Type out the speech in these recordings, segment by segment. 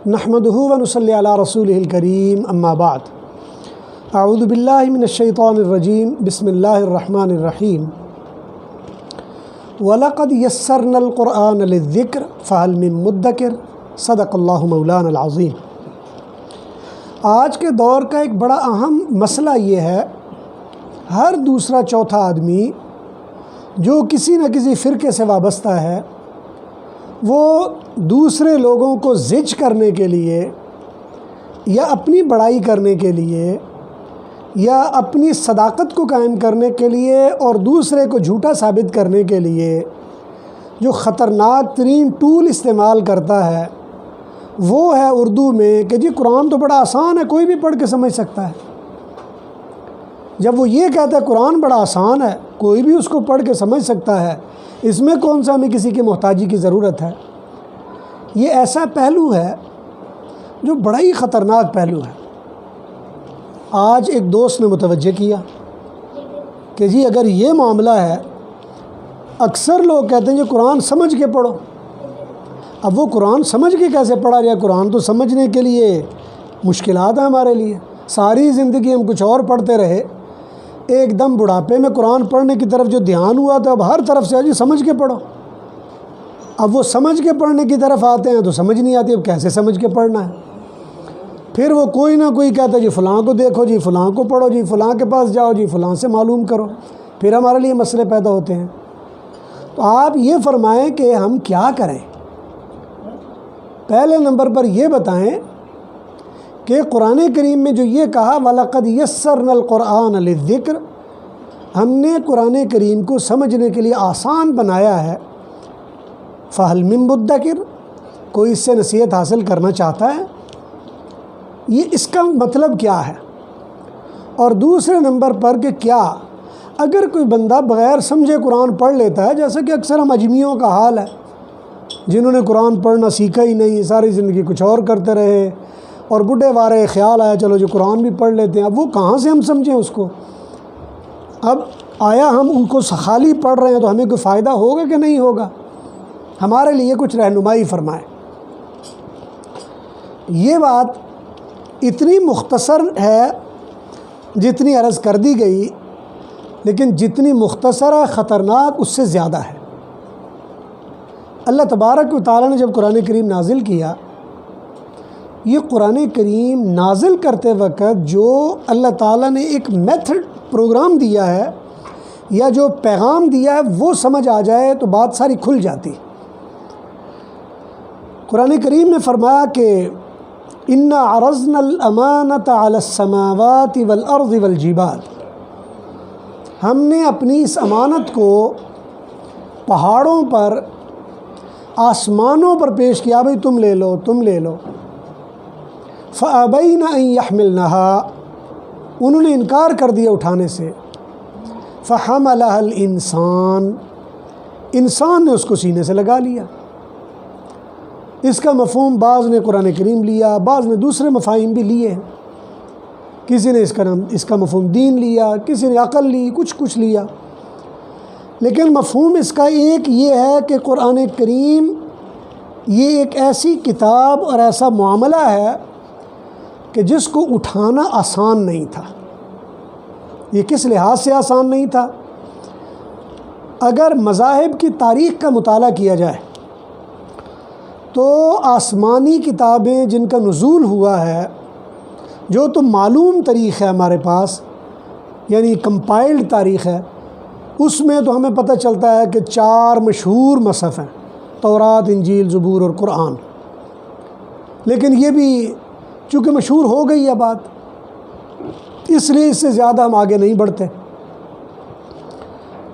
نحمدہ و نصلی علی رسولہ الکریم اما بعد اعوذ باللہ من الشیطان الرجیم بسم اللہ الرحمن الرحیم وَلَقَدْ يَسَّرْنَا الْقُرْآنَ لِلذِّكْرِ فَهَلْ مِن مُدَّكِرٍ صدق اللہ مولانا العظیم۔ آج کے دور کا ایک بڑا اہم مسئلہ یہ ہے، ہر دوسرا چوتھا آدمی جو کسی نہ کسی فرقے سے وابستہ ہے، وہ دوسرے لوگوں کو زج کرنے کے لیے یا اپنی بڑائی کرنے کے لیے یا اپنی صداقت کو قائم کرنے کے لیے اور دوسرے کو جھوٹا ثابت کرنے کے لیے جو خطرناک ترین ٹول استعمال کرتا ہے وہ ہے اردو میں کہ جی قرآن تو بڑا آسان ہے، کوئی بھی پڑھ کے سمجھ سکتا ہے۔ جب وہ یہ کہتا ہے قرآن بڑا آسان ہے، کوئی بھی اس کو پڑھ کے سمجھ سکتا ہے، اس میں کون سا ہمیں کسی کی محتاجی کی ضرورت ہے؟ یہ ایسا پہلو ہے جو بڑا ہی خطرناک پہلو ہے۔ آج ایک دوست نے متوجہ کیا کہ جی اگر یہ معاملہ ہے، اکثر لوگ کہتے ہیں جی قرآن سمجھ کے پڑھو۔ اب وہ قرآن سمجھ کے کیسے پڑھا جائے؟ قرآن تو سمجھنے کے لیے مشکلات ہیں ہمارے لیے، ساری زندگی ہم کچھ اور پڑھتے رہے، ایک دم بڑھاپے میں قرآن پڑھنے کی طرف جو دھیان ہوا تو اب ہر طرف سے جی سمجھ کے پڑھو۔ اب وہ سمجھ کے پڑھنے کی طرف آتے ہیں تو سمجھ نہیں آتی، اب کیسے سمجھ کے پڑھنا ہے؟ پھر وہ کوئی نہ کوئی کہتا ہے جی فلاں کو دیکھو، جی فلاں کو پڑھو، جی فلاں کے پاس جاؤ، جی فلاں سے معلوم کرو، پھر ہمارے لیے مسئلے پیدا ہوتے ہیں۔ تو آپ یہ فرمائیں کہ ہم کیا کریں؟ پہلے نمبر پر یہ بتائیں کہ قرآن کریم میں جو یہ کہا وَلَقَدْ يَسَّرْنَا الْقُرْآنَ لِلذِّكْرِ، ہم نے قرآن کریم کو سمجھنے کے لیے آسان بنایا ہے، فَهَلْ مِن مُدَّكِرٍ، کوئی اس سے نصیحت حاصل کرنا چاہتا ہے؟ یہ اس کا مطلب کیا ہے؟ اور دوسرے نمبر پر کہ کیا اگر کوئی بندہ بغیر سمجھے قرآن پڑھ لیتا ہے، جیسا کہ اکثر ہم اجمیوں کا حال ہے جنہوں نے قرآن پڑھنا سیکھا ہی نہیں، ساری زندگی کچھ اور کرتے رہے اور بڈھے وارے خیال آیا چلو جو قرآن بھی پڑھ لیتے ہیں، اب وہ کہاں سے ہم سمجھیں اس کو؟ اب آیا ہم ان کو خالی پڑھ رہے ہیں تو ہمیں کوئی فائدہ ہوگا کہ نہیں ہوگا؟ ہمارے لیے کچھ رہنمائی فرمائیں۔ یہ بات اتنی مختصر ہے جتنی عرض کر دی گئی، لیکن جتنی مختصر ہے خطرناک اس سے زیادہ ہے۔ اللہ تبارک و تعالیٰ نے جب قرآن کریم نازل کیا، یہ قرآن کریم نازل کرتے وقت جو اللہ تعالیٰ نے ایک میتھڈ پروگرام دیا ہے یا جو پیغام دیا ہے وہ سمجھ آ جائے تو بات ساری کھل جاتی۔ قرآن کریم نے فرمایا کہ اِنَّا عَرَضْنَا الْأَمَانَةَ عَلَى السَّمَاوَاتِ وَالْأَرْضِ وَالْجِبَالِ، ہم نے اپنی اس امانت کو پہاڑوں پر، آسمانوں پر پیش کیا، بھئی تم لے لو، تم لے لو۔ فَأَبَيْنَ أَن يَحْمِلْنَهَا، انہوں نے انکار کر دیا اٹھانے سے۔ فَحَمَلَهَا الْإِنسان، انسان نے اس کو سینے سے لگا لیا۔ اس کا مفہوم بعض نے قرآن کریم لیا، بعض نے دوسرے مفاہیم بھی لیے ہیں، کسی نے اس کا مفہوم دین لیا، کسی نے عقل لی، کچھ لیا، لیکن مفہوم اس کا ایک یہ ہے کہ قرآن کریم یہ ایک ایسی کتاب اور ایسا معاملہ ہے کہ جس کو اٹھانا آسان نہیں تھا۔ یہ کس لحاظ سے آسان نہیں تھا؟ اگر مذاہب کی تاریخ کا مطالعہ کیا جائے تو آسمانی کتابیں جن کا نزول ہوا ہے، جو تو معلوم تاریخ ہے ہمارے پاس، یعنی کمپائلڈ تاریخ ہے، اس میں تو ہمیں پتہ چلتا ہے کہ 4 مشہور مصحف ہیں، تورات، انجیل، زبور اور قرآن۔ لیکن یہ بھی چونکہ مشہور ہو گئی ہے بات، اس لیے اس سے زیادہ ہم آگے نہیں بڑھتے۔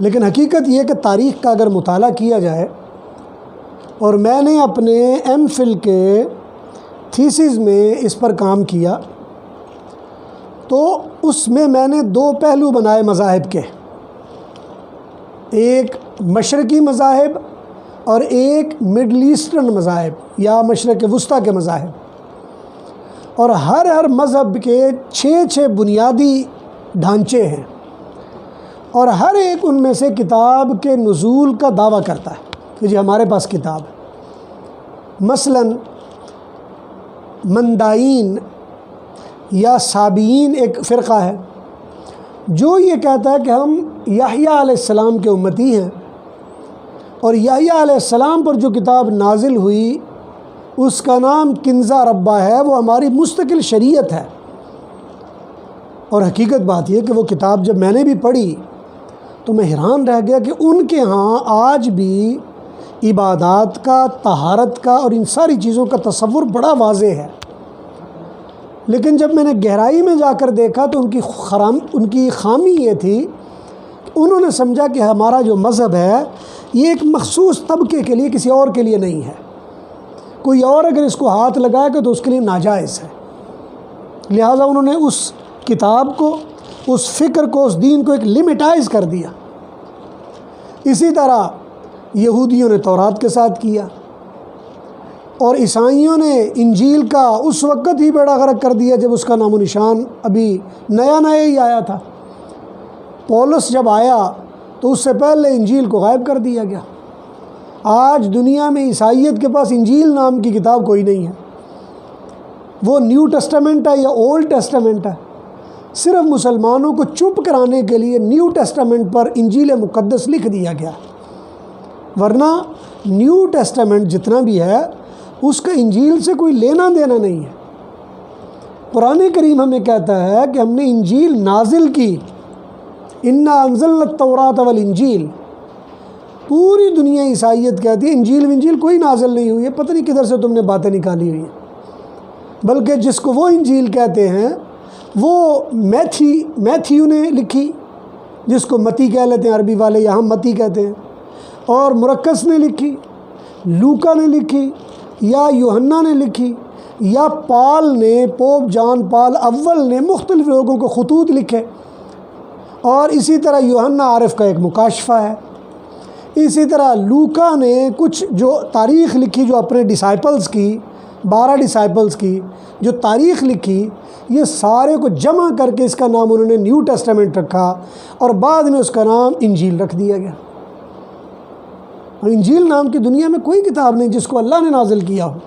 لیکن حقیقت یہ کہ تاریخ کا اگر مطالعہ کیا جائے، اور میں نے اپنے ایم فل کے تھیسز میں اس پر کام کیا، تو اس میں نے 2 پہلو بنائے مذاہب کے، ایک مشرقی مذاہب اور ایک مڈل ایسٹرن مذاہب یا مشرق وسطیٰ کے مذاہب، اور ہر مذہب کے 6 بنیادی ڈھانچے ہیں، اور ہر ایک ان میں سے کتاب کے نزول کا دعویٰ کرتا ہے کہ جی ہمارے پاس کتاب ہے۔ مثلاً مندائین یا سابعین ایک فرقہ ہے جو یہ کہتا ہے کہ ہم یحییٰ علیہ السلام کے امتی ہیں، اور یحییٰ علیہ السلام پر جو کتاب نازل ہوئی اس کا نام کنزہ ربہ ہے، وہ ہماری مستقل شریعت ہے۔ اور حقیقت بات یہ کہ وہ کتاب جب میں نے بھی پڑھی تو میں حیران رہ گیا کہ ان کے ہاں آج بھی عبادات کا، طہارت کا اور ان ساری چیزوں کا تصور بڑا واضح ہے، لیکن جب میں نے گہرائی میں جا کر دیکھا تو ان کی خامی یہ تھی کہ انہوں نے سمجھا کہ ہمارا جو مذہب ہے یہ ایک مخصوص طبقے کے لیے، کسی اور کے لیے نہیں ہے، کوئی اور اگر اس کو ہاتھ لگائے گا تو اس کے لیے ناجائز ہے۔ لہٰذا انہوں نے اس کتاب کو، اس فکر کو، اس دین کو ایک لمیٹائز کر دیا۔ اسی طرح یہودیوں نے تورات کے ساتھ کیا، اور عیسائیوں نے انجیل کا اس وقت ہی بیڑا غرق کر دیا جب اس کا نام و نشان ابھی نیا ہی آیا تھا۔ پولس جب آیا تو اس سے پہلے انجیل کو غائب کر دیا گیا۔ آج دنیا میں عیسائیت کے پاس انجیل نام کی کتاب کوئی نہیں ہے، وہ نیو ٹیسٹامنٹ ہے یا اولڈ ٹیسٹامنٹ ہے۔ صرف مسلمانوں کو چپ کرانے کے لیے نیو ٹیسٹامنٹ پر انجیل مقدس لکھ دیا گیا، ورنہ نیو ٹیسٹامنٹ جتنا بھی ہے اس کا انجیل سے کوئی لینا دینا نہیں ہے۔ قرآن کریم ہمیں کہتا ہے کہ ہم نے انجیل نازل کی، انا انزلنا التوراۃ والانجیل۔ پوری دنیا عیسائیت کہتی ہے انجیل کوئی نازل نہیں ہوئی ہے، پتہ نہیں کدھر سے تم نے باتیں نکالی ہوئی ہیں، بلکہ جس کو وہ انجیل کہتے ہیں وہ میتھیو نے لکھی، جس کو متی کہہ لیتے ہیں عربی والے، یہاں متی کہتے ہیں، اور مرکس نے لکھی، لوکا نے لکھی، یا یوحنا نے لکھی، یا پال نے، پوپ جان پال اول نے مختلف لوگوں کو خطوط لکھے، اور اسی طرح یوحنا عارف کا ایک مکاشفہ ہے۔ اسی طرح لوکا نے کچھ جو تاریخ لکھی، جو اپنے ڈسائپلز کی، 12 ڈسائپلز کی جو تاریخ لکھی، یہ سارے کو جمع کر کے اس کا نام انہوں نے نیو ٹیسٹامنٹ رکھا، اور بعد میں اس کا نام انجیل رکھ دیا گیا۔ اور انجیل نام کی دنیا میں کوئی کتاب نہیں جس کو اللہ نے نازل کیا ہو،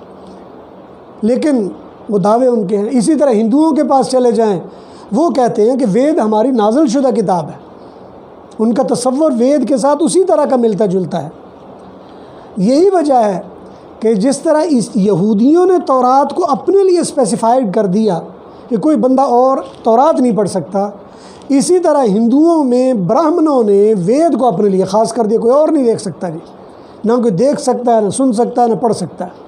لیکن وہ دعوے ان کے ہیں۔ اسی طرح ہندوؤں کے پاس چلے جائیں، وہ کہتے ہیں کہ وید ہماری نازل شدہ کتاب ہے، ان کا تصور وید کے ساتھ اسی طرح کا ملتا جلتا ہے۔ یہی وجہ ہے کہ جس طرح اس یہودیوں نے تورات کو اپنے لیے اسپیسیفائڈ کر دیا کہ کوئی بندہ اور تورات نہیں پڑھ سکتا، اسی طرح ہندوؤں میں براہمنوں نے وید کو اپنے لیے خاص کر دیا، کوئی اور نہیں دیکھ سکتا جی، نہ کوئی دیکھ سکتا ہے، نہ سن سکتا ہے، نہ پڑھ سکتا ہے۔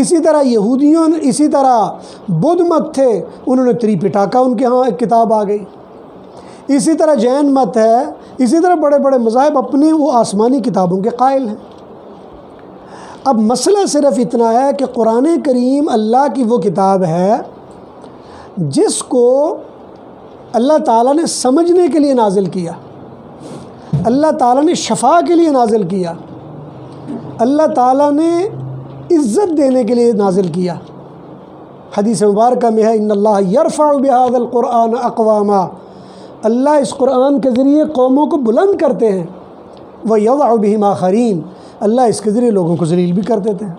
اسی طرح یہودیوں نے، اسی طرح بدھ مت تھے، انہوں نے تریپٹاکا، ان کے ہاں ایک کتاب آ گئی۔ اسی طرح جین مت ہے، اسی طرح بڑے بڑے مذاہب اپنے وہ آسمانی کتابوں کے قائل ہیں۔ اب مسئلہ صرف اتنا ہے کہ قرآن کریم اللہ کی وہ کتاب ہے جس کو اللہ تعالیٰ نے سمجھنے کے لیے نازل کیا، اللہ تعالیٰ نے شفا کے لیے نازل کیا، اللہ تعالیٰ نے عزت دینے کے لیے نازل کیا۔ حدیث مبارکہ میں ہے ان اللہ یرفع بہذا القرآن اقواما، اللہ اس قرآن کے ذریعے قوموں کو بلند کرتے ہیں، وَيَضَعُ بِهِمْ آخَرِينَ، اللہ اس کے ذریعے لوگوں کو ذلیل بھی کر دیتے ہیں۔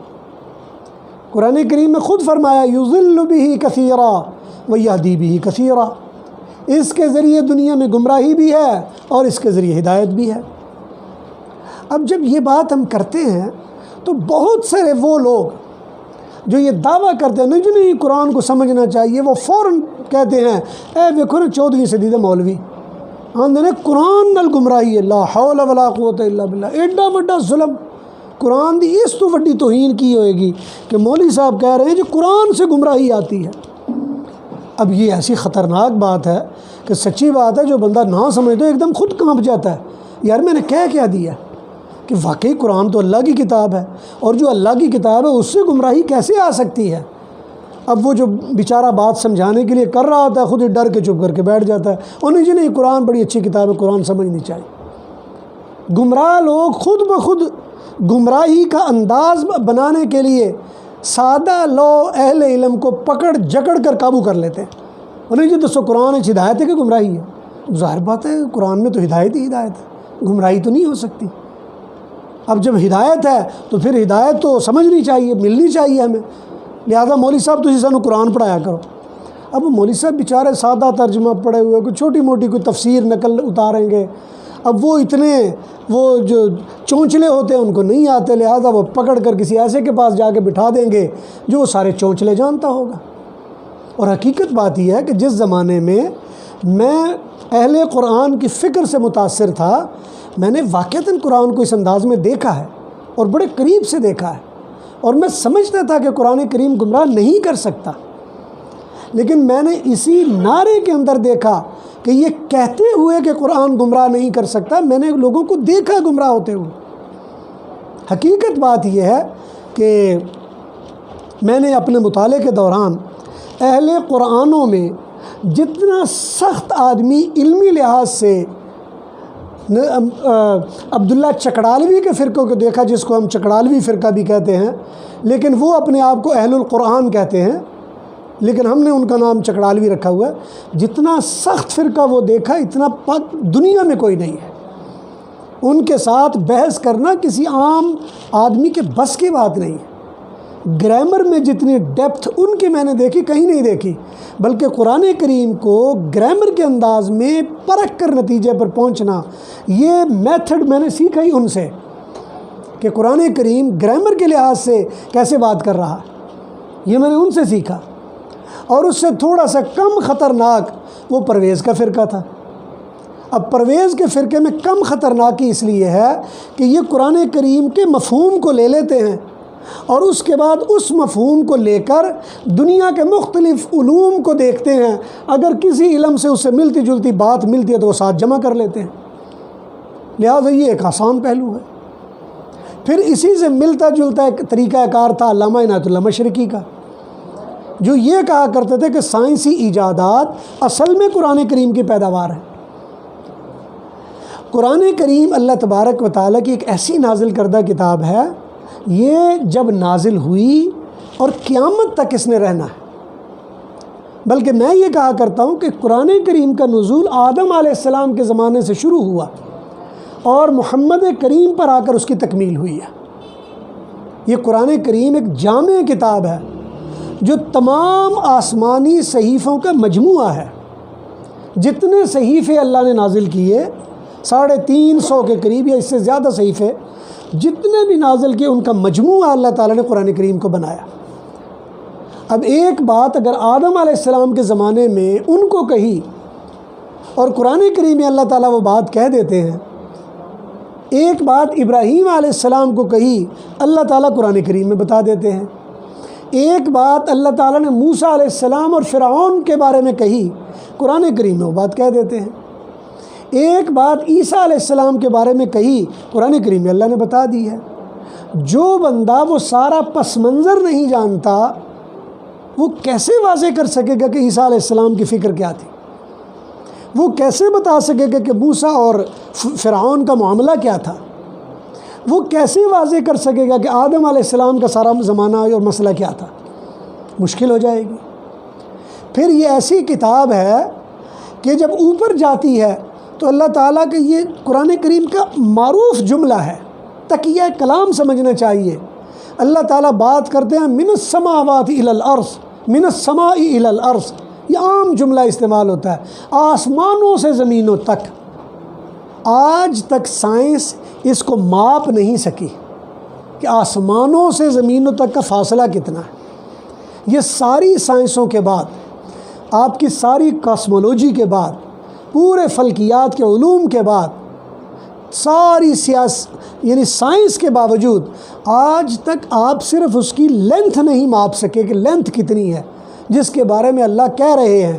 قرآن کریم میں خود فرمایا یُضِلُّ بِهِ كَثِيرًا وَيَهْدِي بِهِ كَثِيرًا، اس کے ذریعے دنیا میں گمراہی بھی ہے اور اس کے ذریعے ہدایت بھی ہے۔ اب جب یہ بات ہم کرتے ہیں تو بہت سارے وہ لوگ جو یہ دعویٰ کرتے ہیں نہیں قرآن کو سمجھنا چاہیے، وہ فوراً کہتے ہیں اے دیکھو نا 14ویں صدی دے مولوی آندے قرآن نال گمراہی ہے، لا حول ولا قوت الا باللہ، ایڈا وڈا ظلم، قرآن دی اس تو وڈی توہین کی ہوئے گی کہ مولوی صاحب کہہ رہے ہیں جو قرآن سے گمراہی آتی ہے۔ اب یہ ایسی خطرناک بات ہے کہ سچی بات ہے، جو بندہ نہ سمجھ تو ایک دم خود کانپ جاتا ہے، یار میں نے کیا دیا کہ واقعی قرآن تو اللہ کی کتاب ہے، اور جو اللہ کی کتاب ہے اس سے گمراہی کیسے آ سکتی ہے؟ اب وہ جو بیچارہ بات سمجھانے کے لیے کر رہا ہوتا ہے خود ہی ڈر کے چپ کر کے بیٹھ جاتا ہے، اور نہیں قرآن بڑی اچھی کتاب ہے، قرآن سمجھنی چاہیے۔ گمراہ لوگ خود بخود گمراہی کا انداز بنانے کے لیے سادہ لو اہل علم کو پکڑ جکڑ کر قابو کر لیتے ہیں، اور نہیں جی دسو قرآن ایچ ہدایت ہے کہ گمراہی ہے؟ ظاہر بات ہے قرآن میں تو ہدایت ہی ہدایت ہے، گمراہی تو نہیں ہو سکتی۔ اب جب ہدایت ہے تو پھر ہدایت تو سمجھنی چاہیے، ملنی چاہیے ہمیں، لہٰذا مولوی صاحب تسی سانو قرآن پڑھایا کرو۔ اب مولوی صاحب بیچارے سادہ ترجمہ پڑھے ہوئے، کوئی چھوٹی موٹی کوئی تفسیر نقل اتاریں گے، اب وہ جو چونچلے ہوتے ہیں ان کو نہیں آتے، لہٰذا وہ پکڑ کر کسی ایسے کے پاس جا کے بٹھا دیں گے جو وہ سارے چونچلے جانتا ہوگا۔ اور حقیقت بات یہ ہے کہ جس زمانے میں اہل قرآن کی فکر سے متاثر تھا، میں نے واقعتاً قرآن کو اس انداز میں دیکھا ہے اور بڑے قریب سے دیکھا ہے، اور میں سمجھتا تھا کہ قرآن کریم گمراہ نہیں کر سکتا، لیکن میں نے اسی نعرے کے اندر دیکھا کہ یہ کہتے ہوئے کہ قرآن گمراہ نہیں کر سکتا، میں نے لوگوں کو دیکھا گمراہ ہوتے ہوئے۔ حقیقت بات یہ ہے کہ میں نے اپنے مطالعے کے دوران اہل قرآنوں میں جتنا سخت آدمی علمی لحاظ سے عبداللہ چکڑالوی کے فرقوں کو دیکھا، جس کو ہم چکڑالوی فرقہ بھی کہتے ہیں، لیکن وہ اپنے آپ کو اہل القرآن کہتے ہیں، لیکن ہم نے ان کا نام چکڑالوی رکھا ہوا ہے۔ جتنا سخت فرقہ وہ دیکھا، اتنا پاک دنیا میں کوئی نہیں ہے۔ ان کے ساتھ بحث کرنا کسی عام آدمی کے بس کی بات نہیں ہے۔ گرامر میں جتنی ڈیپتھ ان کی میں نے دیکھی، کہیں نہیں دیکھی، بلکہ قرآن کریم کو گرامر کے انداز میں پرکھ کر نتیجے پر پہنچنا، یہ میتھڈ میں نے سیکھا ہی ان سے، کہ قرآن کریم گرامر کے لحاظ سے کیسے بات کر رہا ہے، یہ میں نے ان سے سیکھا۔ اور اس سے تھوڑا سا کم خطرناک وہ پرویز کا فرقہ تھا۔ اب پرویز کے فرقے میں کم خطرناکی اس لیے ہے کہ یہ قرآن کریم کے مفہوم کو لے لیتے ہیں اور اس کے بعد اس مفہوم کو لے کر دنیا کے مختلف علوم کو دیکھتے ہیں، اگر کسی علم سے اس سے ملتی جلتی بات ملتی ہے تو وہ ساتھ جمع کر لیتے ہیں۔ لہٰذا یہ ایک آسان پہلو ہے۔ پھر اسی سے ملتا جلتا ایک طریقہ کار تھا علامہ عنایت اللہ مشرقی کا، جو یہ کہا کرتے تھے کہ سائنسی ایجادات اصل میں قرآن کریم کی پیداوار ہیں۔ قرآن کریم اللہ تبارک و تعالیٰ کی ایک ایسی نازل کردہ کتاب ہے، یہ جب نازل ہوئی اور قیامت تک اس نے رہنا ہے۔ بلکہ میں یہ کہا کرتا ہوں کہ قرآن کریم کا نزول آدم علیہ السلام کے زمانے سے شروع ہوا اور محمد کریم پر آ کر اس کی تکمیل ہوئی ہے۔ یہ قرآن کریم ایک جامع کتاب ہے جو تمام آسمانی صحیفوں کا مجموعہ ہے۔ جتنے صحیفے اللہ نے نازل کیے، 350 کے قریب یا اس سے زیادہ صحیفے جتنے بھی نازل کیے، ان کا مجموعہ اللہ تعالیٰ نے قرآن کریم کو بنایا۔ اب ایک بات اگر آدم علیہ السلام کے زمانے میں ان کو کہی اور قرآن کریم میں اللہ تعالیٰ وہ بات کہہ دیتے ہیں، ایک بات ابراہیم علیہ السلام کو کہی اللہ تعالیٰ قرآن کریم میں بتا دیتے ہیں، ایک بات اللہ تعالیٰ نے موسیٰ علیہ السلام اور فرعون کے بارے میں کہی، قرآن کریم میں وہ بات کہہ دیتے ہیں، ایک بات عیسیٰ علیہ السلام کے بارے میں کہی، قرآن کریم میں اللہ نے بتا دی ہے۔ جو بندہ وہ سارا پس منظر نہیں جانتا، وہ کیسے واضح کر سکے گا کہ عیسیٰ علیہ السلام کی فکر کیا تھی؟ وہ کیسے بتا سکے گا کہ موسیٰ اور فرعون کا معاملہ کیا تھا؟ وہ کیسے واضح کر سکے گا کہ آدم علیہ السلام کا سارا زمانہ اور مسئلہ کیا تھا؟ مشکل ہو جائے گی۔ پھر یہ ایسی کتاب ہے کہ جب اوپر جاتی ہے تو اللہ تعالیٰ کے یہ قرآن کریم کا معروف جملہ ہے، تقیہ کلام سمجھنا چاہیے۔ اللہ تعالیٰ بات کرتے ہیں من السماوات الی الارض، من السماء الی الارض، یہ عام جملہ استعمال ہوتا ہے، آسمانوں سے زمینوں تک۔ آج تک سائنس اس کو ماپ نہیں سکی کہ آسمانوں سے زمینوں تک کا فاصلہ کتنا ہے۔ یہ ساری سائنسوں کے بعد، آپ کی ساری کاسمولوجی کے بعد، پورے فلکیات کے علوم کے بعد، ساری یعنی سائنس کے باوجود آج تک آپ صرف اس کی لینتھ نہیں ماپ سکے کہ لینتھ کتنی ہے جس کے بارے میں اللہ کہہ رہے ہیں۔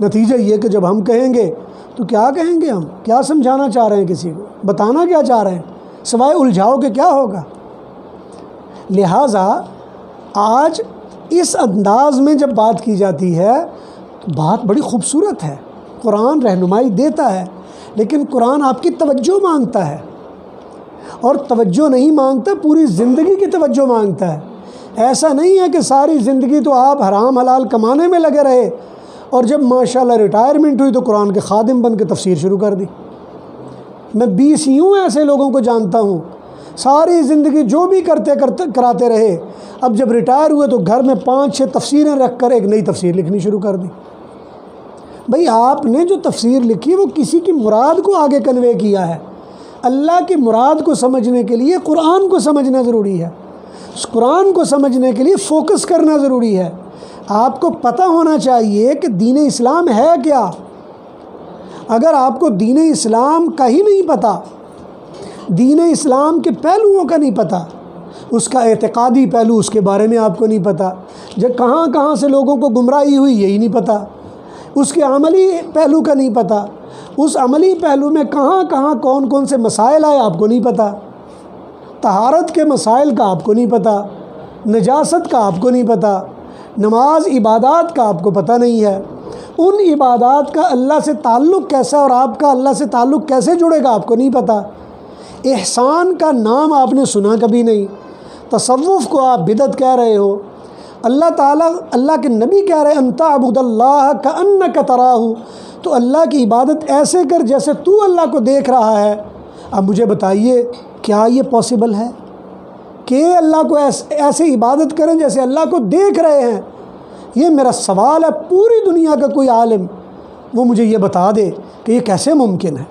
نتیجہ یہ کہ جب ہم کہیں گے تو کیا کہیں گے، ہم کیا سمجھانا چاہ رہے ہیں، کسی کو بتانا کیا چاہ رہے ہیں، سوائے الجھاؤ کہ کیا ہوگا۔ لہٰذا آج اس انداز میں جب بات کی جاتی ہے تو بات بڑی خوبصورت ہے، قرآن رہنمائی دیتا ہے، لیکن قرآن آپ کی توجہ مانگتا ہے، اور توجہ نہیں مانگتا، پوری زندگی کی توجہ مانگتا ہے۔ ایسا نہیں ہے کہ ساری زندگی تو آپ حرام حلال کمانے میں لگے رہے اور جب ماشاءاللہ ریٹائرمنٹ ہوئی تو قرآن کے خادم بن کے تفسیر شروع کر دی۔ میں 20 ایسے لوگوں کو جانتا ہوں، ساری زندگی جو بھی کراتے رہے، اب جب ریٹائر ہوئے تو گھر میں 5-6 تفسیریں رکھ کر ایک نئی تفسیر لکھنی شروع کر دی۔ بھئی آپ نے جو تفسیر لکھی وہ کسی کی مراد کو آگے کنوے کیا ہے۔ اللہ کی مراد کو سمجھنے کے لیے قرآن کو سمجھنا ضروری ہے، اس قرآن کو سمجھنے کے لیے فوکس کرنا ضروری ہے۔ آپ کو پتہ ہونا چاہیے کہ دین اسلام ہے کیا۔ اگر آپ کو دین اسلام کا ہی نہیں پتہ، دین اسلام کے پہلوؤں کا نہیں پتہ، اس کا اعتقادی پہلو اس کے بارے میں آپ کو نہیں پتہ، جب کہاں کہاں سے لوگوں کو گمراہی ہوئی یہی نہیں پتہ، اس کے عملی پہلو کا نہیں پتہ، اس عملی پہلو میں کہاں کہاں کون کون سے مسائل آئے آپ کو نہیں پتہ، طہارت کے مسائل کا آپ کو نہیں پتہ، نجاست کا آپ کو نہیں پتہ، نماز عبادات کا آپ کو پتہ نہیں ہے، ان عبادات کا اللہ سے تعلق کیسا اور آپ کا اللہ سے تعلق کیسے جڑے گا آپ کو نہیں پتہ، احسان کا نام آپ نے سنا کبھی نہیں، تصوف کو آپ بدعت کہہ رہے ہو، اللہ تعالیٰ اللہ کے نبی کہہ رہے ان تعبد اللہ کأنک تراہ، تو اللہ کی عبادت ایسے کر جیسے تو اللہ کو دیکھ رہا ہے۔ اب مجھے بتائیے کیا یہ پاسبل ہے کہ اللہ کو ایسے عبادت کریں جیسے اللہ کو دیکھ رہے ہیں؟ یہ میرا سوال ہے، پوری دنیا کا کوئی عالم وہ مجھے یہ بتا دے کہ یہ کیسے ممکن ہے۔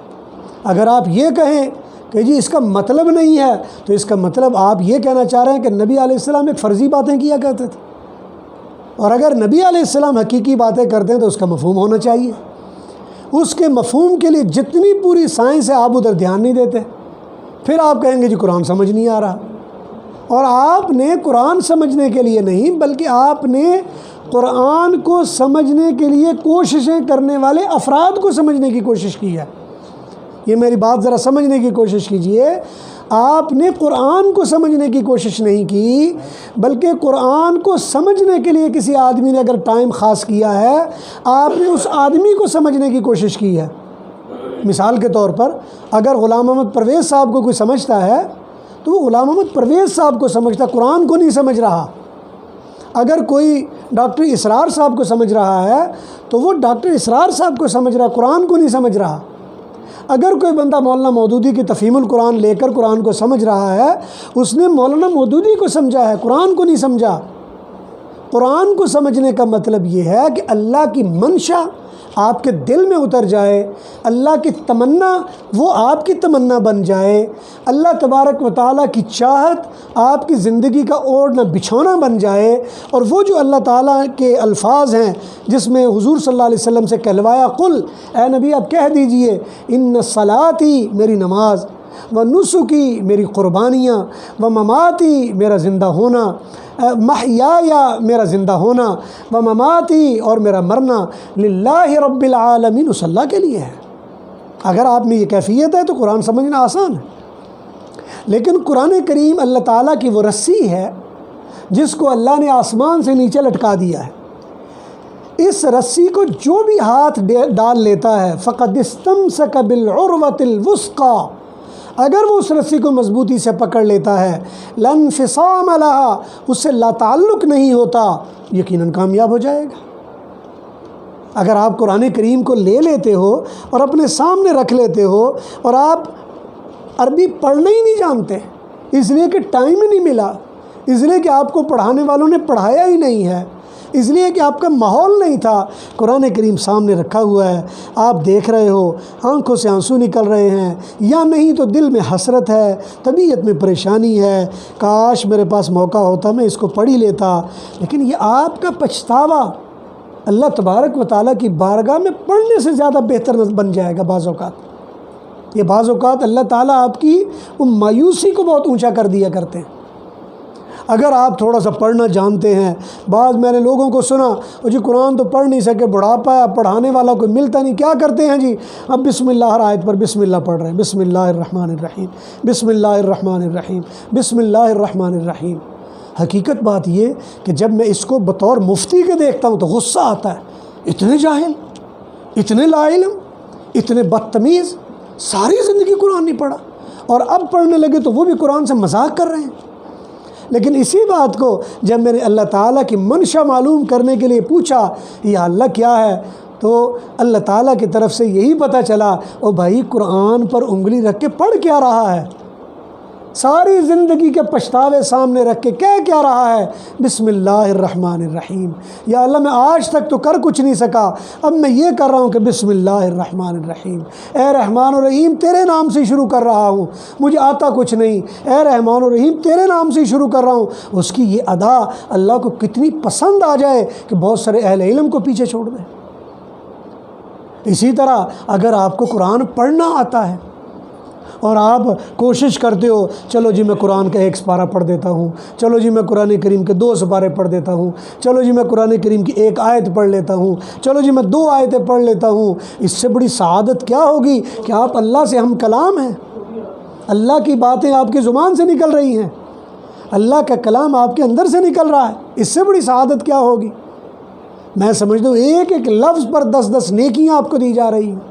اگر آپ یہ کہیں کہ جی اس کا مطلب نہیں ہے تو اس کا مطلب آپ یہ کہنا چاہ رہے ہیں کہ نبی علیہ السلام ایک فرضی باتیں کیا کرتے تھے، اور اگر نبی علیہ السلام حقیقی باتیں کرتے ہیں تو اس کا مفہوم ہونا چاہیے، اس کے مفہوم کے لیے جتنی پوری سائنس ہے آپ ادھر دھیان نہیں دیتے، پھر آپ کہیں گے جی قرآن سمجھ نہیں آ رہا۔ اور آپ نے قرآن سمجھنے کے لیے نہیں بلکہ آپ نے قرآن کو سمجھنے کے لیے کوششیں کرنے والے افراد کو سمجھنے کی کوشش کی ہے۔ یہ میری بات ذرا سمجھنے کی کوشش کیجئے، آپ نے قرآن کو سمجھنے کی کوشش نہیں کی بلکہ قرآن کو سمجھنے کے لیے کسی آدمی نے اگر ٹائم خاص کیا ہے آپ نے اس آدمی کو سمجھنے کی کوشش کی ہے۔ مثال کے طور پر اگر غلام محمد پرویز صاحب کو کوئی سمجھتا ہے تو وہ غلام محمد پرویز صاحب کو سمجھتا، قرآن کو نہیں سمجھ رہا۔ اگر کوئی ڈاکٹر اسرار صاحب کو سمجھ رہا ہے تو وہ ڈاکٹر اسرار صاحب کو سمجھ رہا، قرآن کو نہیں سمجھ رہا۔ اگر کوئی بندہ مولانا مودودی کی تفہیم القرآن لے کر قرآن کو سمجھ رہا ہے، اس نے مولانا مودودی کو سمجھا ہے، قرآن کو نہیں سمجھا۔ قرآن کو سمجھنے کا مطلب یہ ہے کہ اللہ کی منشا آپ کے دل میں اتر جائے، اللہ کی تمنا وہ آپ کی تمنا بن جائے، اللہ تبارک و تعالیٰ کی چاہت آپ کی زندگی کا اوڑھنا بچھونا بن جائے، اور وہ جو اللہ تعالیٰ کے الفاظ ہیں جس میں حضور صلی اللہ علیہ وسلم سے کہلوایا، قل اے نبی آپ کہہ دیجئے ان صلاتی میری نماز، و نسکی میری قربانیاں، و مماتی میرا زندہ ہونا، محیایا میرا زندہ ہونا، و مماتی اور میرا مرنا، للہ رب العالمین، اس اللہ کے لیے ہے۔ اگر آپ میں یہ کیفیت ہے تو قرآن سمجھنا آسان ہے، لیکن قرآن کریم اللہ تعالیٰ کی وہ رسی ہے جس کو اللہ نے آسمان سے نیچے لٹکا دیا ہے۔ اس رسی کو جو بھی ہاتھ ڈال لیتا ہے فقد استمسک بالعروۃ الوثقی، اگر وہ اس رسی کو مضبوطی سے پکڑ لیتا ہے، لا انفصام لہا، اس سے لا تعلق نہیں ہوتا، یقیناً کامیاب ہو جائے گا۔ اگر آپ قرآن کریم کو لے لیتے ہو اور اپنے سامنے رکھ لیتے ہو اور آپ عربی پڑھنا ہی نہیں جانتے اس لیے کہ ٹائم ہی نہیں ملا، اس لیے کہ آپ کو پڑھانے والوں نے پڑھایا ہی نہیں ہے، اس لیے کہ آپ کا ماحول نہیں تھا، قرآن کریم سامنے رکھا ہوا ہے، آپ دیکھ رہے ہو، آنکھوں سے آنسو نکل رہے ہیں، یا نہیں تو دل میں حسرت ہے، طبیعت میں پریشانی ہے، کاش میرے پاس موقع ہوتا میں اس کو پڑھ ہی لیتا، لیکن یہ آپ کا پچھتاوا اللہ تبارک و تعالیٰ کی بارگاہ میں پڑھنے سے زیادہ بہتر بن جائے گا۔ بعض اوقات یہ بعض اوقات اللہ تعالیٰ آپ کی وہ مایوسی کو بہت اونچا کر دیا کرتے ہیں۔ اگر آپ تھوڑا سا پڑھنا جانتے ہیں، بعض میں نے لوگوں کو سنا وہ جی قرآن تو پڑھ نہیں سکے، بڑھاپا ہے، پڑھانے والا کوئی ملتا نہیں، کیا کرتے ہیں جی اب بسم اللہ ہر آیت پر بسم اللہ پڑھ رہے ہیں، بسم اللہ الرحمن الرحیم، بسم اللہ الرحمن الرحیم، بسم اللہ الرحمن الرحیم۔ حقیقت بات یہ کہ جب میں اس کو بطور مفتی کے دیکھتا ہوں تو غصہ آتا ہے، اتنے جاہل، اتنے لا علم، اتنے بدتمیز، ساری زندگی قرآن نہیں پڑھا، اور اب پڑھنے لگے تو وہ بھی قرآن سے مذاق کر رہے ہیں۔ لیکن اسی بات کو جب میں نے اللہ تعالیٰ کی منشا معلوم کرنے کے لیے پوچھا یا اللہ کیا ہے، تو اللہ تعالیٰ کی طرف سے یہی پتہ چلا، او بھائی قرآن پر انگلی رکھ کے پڑھ کیا رہا ہے، ساری زندگی کے پچھتاوے سامنے رکھ کے کہہ کیا رہا ہے؟ بسم اللہ الرحمن الرحیم۔ یا اللہ میں آج تک تو کر کچھ نہیں سکا، اب میں یہ کر رہا ہوں کہ بسم اللہ الرحمن الرحیم، اے رحمان الرحیم تیرے نام سے شروع کر رہا ہوں، مجھے آتا کچھ نہیں، اے رحمان الرحیم تیرے نام سے شروع کر رہا ہوں۔ اس کی یہ ادا اللہ کو کتنی پسند آ جائے کہ بہت سارے اہل علم کو پیچھے چھوڑ دیں۔ اسی طرح اگر آپ کو قرآن پڑھنا آتا ہے اور آپ کوشش کرتے ہو، چلو جی میں قرآن کا 1 سپارہ پڑھ دیتا ہوں، چلو جی میں قرآن کریم کے 2 سپارے پڑھ دیتا ہوں، چلو جی میں قرآن کریم کی 1 آیت پڑھ لیتا ہوں، چلو جی میں 2 آیتیں پڑھ لیتا ہوں، اس سے بڑی سعادت کیا ہوگی کہ آپ اللہ سے ہم کلام ہیں، اللہ کی باتیں آپ کی زبان سے نکل رہی ہیں، اللہ کا کلام آپ کے اندر سے نکل رہا ہے، اس سے بڑی سعادت کیا ہوگی؟ میں سمجھتا ہوں ایک ایک لفظ پر 10 نیکیاں آپ کو دی جا رہی ہیں۔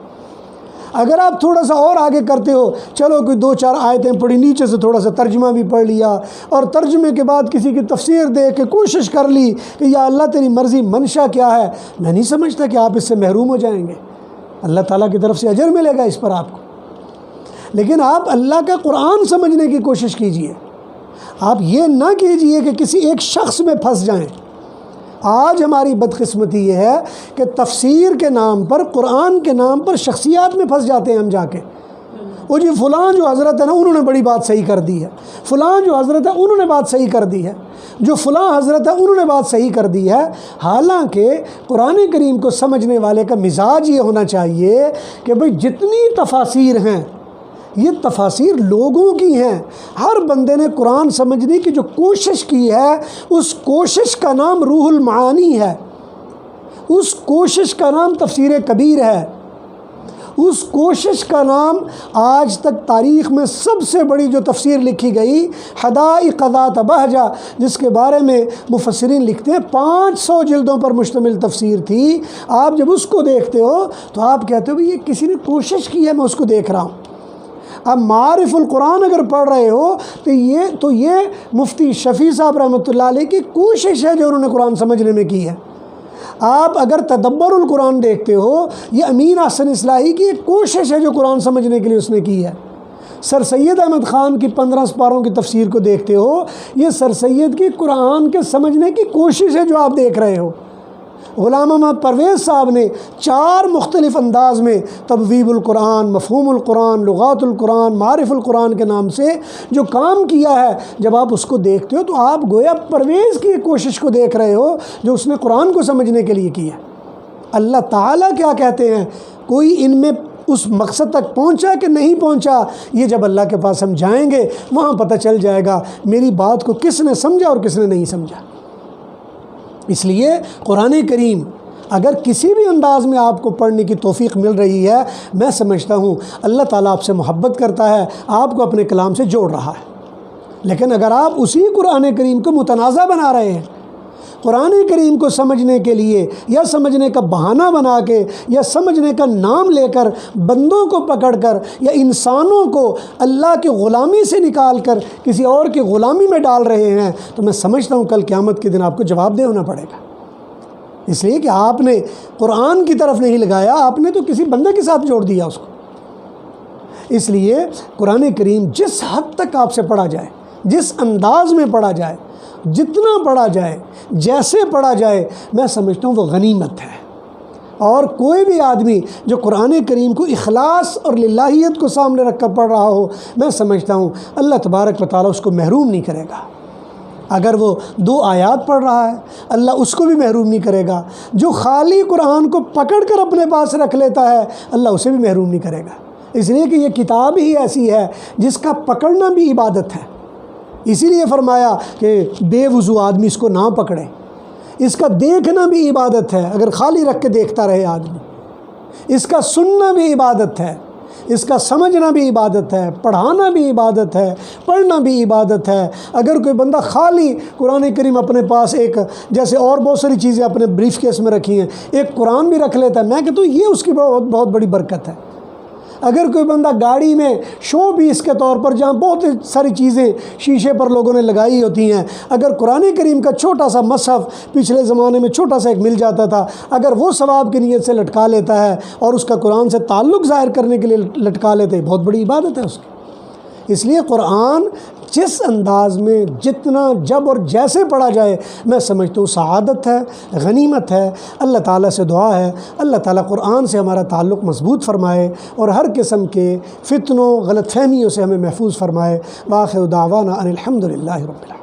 اگر آپ تھوڑا سا اور آگے کرتے ہو، چلو کوئی 2-4 آیتیں پڑھی، نیچے سے تھوڑا سا ترجمہ بھی پڑھ لیا، اور ترجمے کے بعد کسی کی تفسیر دیکھ کے کوشش کر لی کہ یا اللہ تیری مرضی منشا کیا ہے، میں نہیں سمجھتا کہ آپ اس سے محروم ہو جائیں گے، اللہ تعالیٰ کی طرف سے اجر ملے گا اس پر آپ کو۔ لیکن آپ اللہ کا قرآن سمجھنے کی کوشش کیجئے، آپ یہ نہ کیجئے کہ کسی ایک شخص میں پھنس جائیں۔ آج ہماری بدقسمتی یہ ہے کہ تفسیر کے نام پر، قرآن کے نام پر شخصیات میں پھنس جاتے ہیں ہم جا کے۔ وہ جی فلاں جو حضرت ہے نا انہوں نے بڑی بات صحیح کر دی ہے، فلاں جو حضرت ہے انہوں نے بات صحیح کر دی ہے، جو فلاں حضرت ہے انہوں نے بات صحیح کر دی ہے۔ حالانکہ قرآن کریم کو سمجھنے والے کا مزاج یہ ہونا چاہیے کہ بھئی جتنی تفاسیر ہیں یہ تفاسیر لوگوں کی ہیں، ہر بندے نے قرآن سمجھنے کی جو کوشش کی ہے اس کوشش کا نام روح المعانی ہے، اس کوشش کا نام تفسیر کبیر ہے، اس کوشش کا نام آج تک تاریخ میں سب سے بڑی جو تفسیر لکھی گئی حدائق ذات بہجہ، جس کے بارے میں مفسرین لکھتے ہیں 500 جلدوں پر مشتمل تفسیر تھی۔ آپ جب اس کو دیکھتے ہو تو آپ کہتے ہو یہ کسی نے کوشش کی ہے، میں اس کو دیکھ رہا ہوں۔ اب معارف القرآن اگر پڑھ رہے ہو تو یہ مفتی شفیع صاحب رحمۃ اللہ علیہ کی کوشش ہے جو انہوں نے قرآن سمجھنے میں کی ہے۔ آپ اگر تدبر القرآن دیکھتے ہو، یہ امین احسن اصلاحی کی ایک کوشش ہے جو قرآن سمجھنے کے لیے اس نے کی ہے۔ سر سید احمد خان کی 15 سپاروں کی تفسیر کو دیکھتے ہو، یہ سر سید کی قرآن کے سمجھنے کی کوشش ہے جو آپ دیکھ رہے ہو۔ غلام محمد پرویز صاحب نے 4 مختلف انداز میں تبویب القرآن، مفہوم القرآن، لغات القرآن، معارف القرآن کے نام سے جو کام کیا ہے، جب آپ اس کو دیکھتے ہو تو آپ گویا پرویز کی کوشش کو دیکھ رہے ہو جو اس نے قرآن کو سمجھنے کے لیے کی ہے۔ اللہ تعالیٰ کیا کہتے ہیں، کوئی ان میں اس مقصد تک پہنچا کہ نہیں پہنچا، یہ جب اللہ کے پاس ہم جائیں گے وہاں پتہ چل جائے گا میری بات کو کس نے سمجھا اور کس نے نہیں سمجھا۔ اس لیے قرآن کریم اگر کسی بھی انداز میں آپ کو پڑھنے کی توفیق مل رہی ہے، میں سمجھتا ہوں اللہ تعالیٰ آپ سے محبت کرتا ہے، آپ کو اپنے کلام سے جوڑ رہا ہے۔ لیکن اگر آپ اسی قرآن کریم کو متنازع بنا رہے ہیں، قرآن کریم کو سمجھنے کے لیے یا سمجھنے کا بہانہ بنا کے یا سمجھنے کا نام لے کر بندوں کو پکڑ کر یا انسانوں کو اللہ کی غلامی سے نکال کر کسی اور کی غلامی میں ڈال رہے ہیں، تو میں سمجھتا ہوں کل قیامت کے دن آپ کو جواب دہ ہونا پڑے گا۔ اس لیے کہ آپ نے قرآن کی طرف نہیں لگایا، آپ نے تو کسی بندے کے ساتھ جوڑ دیا اس کو۔ اس لیے قرآن کریم جس حد تک آپ سے پڑھا جائے، جس انداز میں پڑھا جائے، جتنا پڑھا جائے، جیسے پڑھا جائے، میں سمجھتا ہوں وہ غنیمت ہے۔ اور کوئی بھی آدمی جو قرآن کریم کو اخلاص اور للہیت کو سامنے رکھ کر پڑھ رہا ہو، میں سمجھتا ہوں اللہ تبارک و تعالیٰ اس کو محروم نہیں کرے گا۔ اگر وہ 2 آیات پڑھ رہا ہے، اللہ اس کو بھی محروم نہیں کرے گا۔ جو خالی قرآن کو پکڑ کر اپنے پاس رکھ لیتا ہے، اللہ اسے بھی محروم نہیں کرے گا۔ اس لیے کہ یہ کتاب ہی ایسی ہے جس کا پکڑنا بھی عبادت ہے۔ اسی لیے فرمایا کہ بے وضو آدمی اس کو نہ پکڑے، اس کا دیکھنا بھی عبادت ہے، اگر خالی رکھ کے دیکھتا رہے آدمی۔ اس کا سننا بھی عبادت ہے، اس کا سمجھنا بھی عبادت ہے، پڑھانا بھی عبادت ہے، پڑھنا بھی عبادت ہے۔ اگر کوئی بندہ خالی قرآن کریم اپنے پاس ایک جیسے اور بہت ساری چیزیں اپنے بریف کیس میں رکھی ہیں، ایک قرآن بھی رکھ لیتا ہے، میں کہتا ہوں یہ اس کی بہت بڑی برکت ہے۔ اگر کوئی بندہ گاڑی میں شو پیس کے طور پر، جہاں بہت ساری چیزیں شیشے پر لوگوں نے لگائی ہوتی ہیں، اگر قرآن کریم کا چھوٹا سا مصحف پچھلے زمانے میں چھوٹا سا ایک مل جاتا تھا، اگر وہ ثواب کی نیت سے لٹکا لیتا ہے اور اس کا قرآن سے تعلق ظاہر کرنے کے لیے لٹکا لیتے ہیں، بہت بڑی عبادت ہے اس کی۔ اس لیے قرآن جس انداز میں جتنا جب اور جیسے پڑھا جائے میں سمجھتا ہوں سعادت ہے، غنیمت ہے۔ اللہ تعالیٰ سے دعا ہے اللہ تعالیٰ قرآن سے ہمارا تعلق مضبوط فرمائے اور ہر قسم کے فتنوں غلط فہمیوں سے ہمیں محفوظ فرمائے۔ وآخر دعوانا ان الحمد للہ رب العالمین۔